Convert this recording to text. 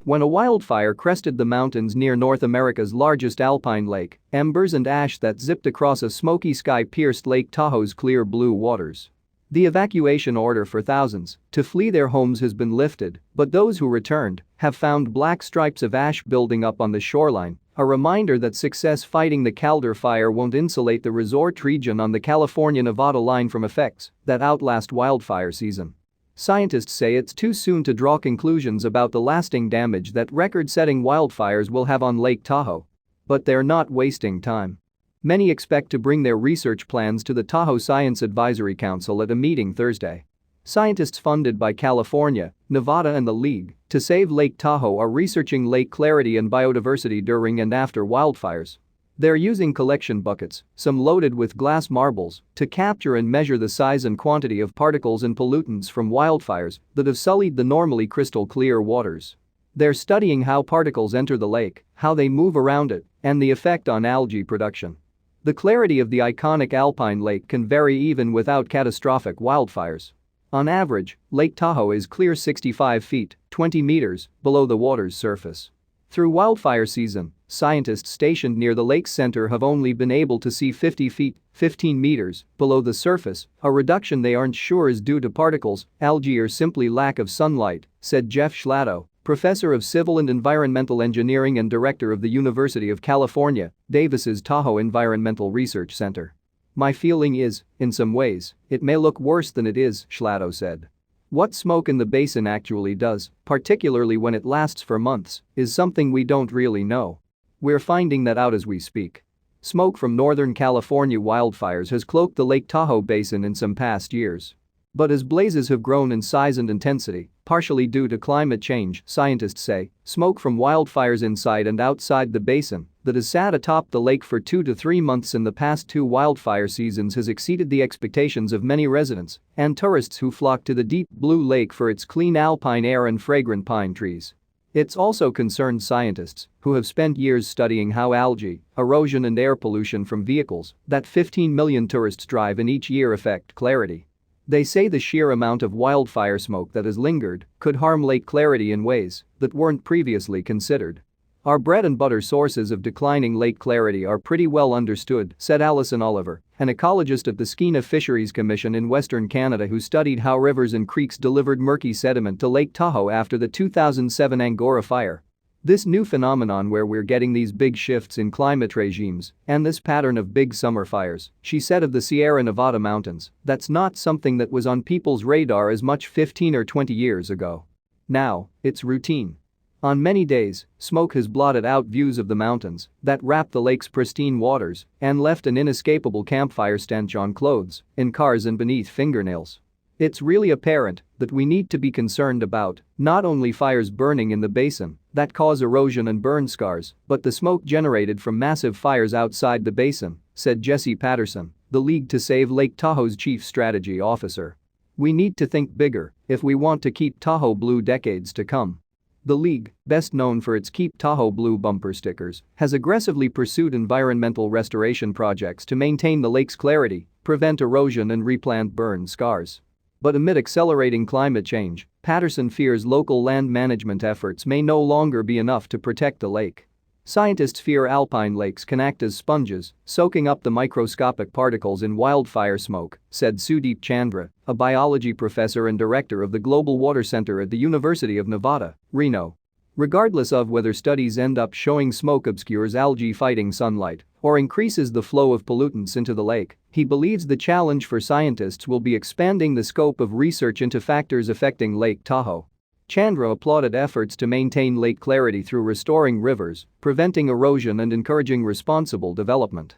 When a wildfire crested the mountains near North America's largest alpine lake, embers and ash that zipped across a smoky sky pierced Lake Tahoe's clear blue waters. The evacuation order for thousands to flee their homes has been lifted, but those who returned have found black stripes of ash building up on the shoreline, a reminder that success fighting the Caldor Fire won't insulate the resort region on the California-Nevada line from effects that outlast wildfire season. Scientists say it's too soon to draw conclusions about the lasting damage that record-setting wildfires will have on Lake Tahoe. But they're not wasting time. Many expect to bring their research plans to the Tahoe Science Advisory Council at a meeting Thursday. Scientists funded by California, Nevada and the League to Save Lake Tahoe are researching lake clarity and biodiversity during and after wildfires. They're using collection buckets, some loaded with glass marbles, to capture and measure the size and quantity of particles and pollutants from wildfires that have sullied the normally crystal clear waters. They're studying how particles enter the lake, how they move around it, and the effect on algae production. The clarity of the iconic alpine lake can vary even without catastrophic wildfires. On average, Lake Tahoe is clear 65 feet, 20 meters, below the water's surface. Through wildfire season, scientists stationed near the lake's center have only been able to see 50 feet, 15 meters, below the surface, a reduction they aren't sure is due to particles, algae or simply lack of sunlight, said Geoff Schladow, professor of civil and environmental engineering and director of the University of California, Davis's Tahoe Environmental Research Center. My feeling is, in some ways, it may look worse than it is, Schladow said. What smoke in the basin actually does, particularly when it lasts for months, is something we don't really know. We're finding that out as we speak. Smoke from Northern California wildfires has cloaked the Lake Tahoe basin in some past years. But as blazes have grown in size and intensity, partially due to climate change, scientists say, smoke from wildfires inside and outside the basin that has sat atop the lake for 2 to 3 months in the past 2 wildfire seasons has exceeded the expectations of many residents and tourists who flock to the deep blue lake for its clean alpine air and fragrant pine trees. It's also concerned scientists who have spent years studying how algae, erosion and air pollution from vehicles that 15 million tourists drive in each year affect clarity. They say the sheer amount of wildfire smoke that has lingered could harm lake clarity in ways that weren't previously considered. Our bread and butter sources of declining lake clarity are pretty well understood, said Allison Oliver, an ecologist at the Skeena Fisheries Commission in Western Canada who studied how rivers and creeks delivered murky sediment to Lake Tahoe after the 2007 Angora Fire. This new phenomenon where we're getting these big shifts in climate regimes and this pattern of big summer fires, she said of the Sierra Nevada mountains, that's not something that was on people's radar as much 15 or 20 years ago. Now, it's routine. On many days, smoke has blotted out views of the mountains that wrap the lake's pristine waters and left an inescapable campfire stench on clothes, in cars and beneath fingernails. It's really apparent that we need to be concerned about not only fires burning in the basin that cause erosion and burn scars, but the smoke generated from massive fires outside the basin, said Jesse Patterson, the League to Save Lake Tahoe's chief strategy officer. We need to think bigger if we want to keep Tahoe Blue decades to come. The League, best known for its Keep Tahoe Blue bumper stickers, has aggressively pursued environmental restoration projects to maintain the lake's clarity, prevent erosion and replant burn scars. But amid accelerating climate change, Patterson fears local land management efforts may no longer be enough to protect the lake. Scientists fear alpine lakes can act as sponges, soaking up the microscopic particles in wildfire smoke, said Sudeep Chandra, a biology professor and director of the Global Water Center at the University of Nevada, Reno. Regardless of whether studies end up showing smoke obscures algae-fighting sunlight or increases the flow of pollutants into the lake, he believes the challenge for scientists will be expanding the scope of research into factors affecting Lake Tahoe. Chandra applauded efforts to maintain lake clarity through restoring rivers, preventing erosion and encouraging responsible development.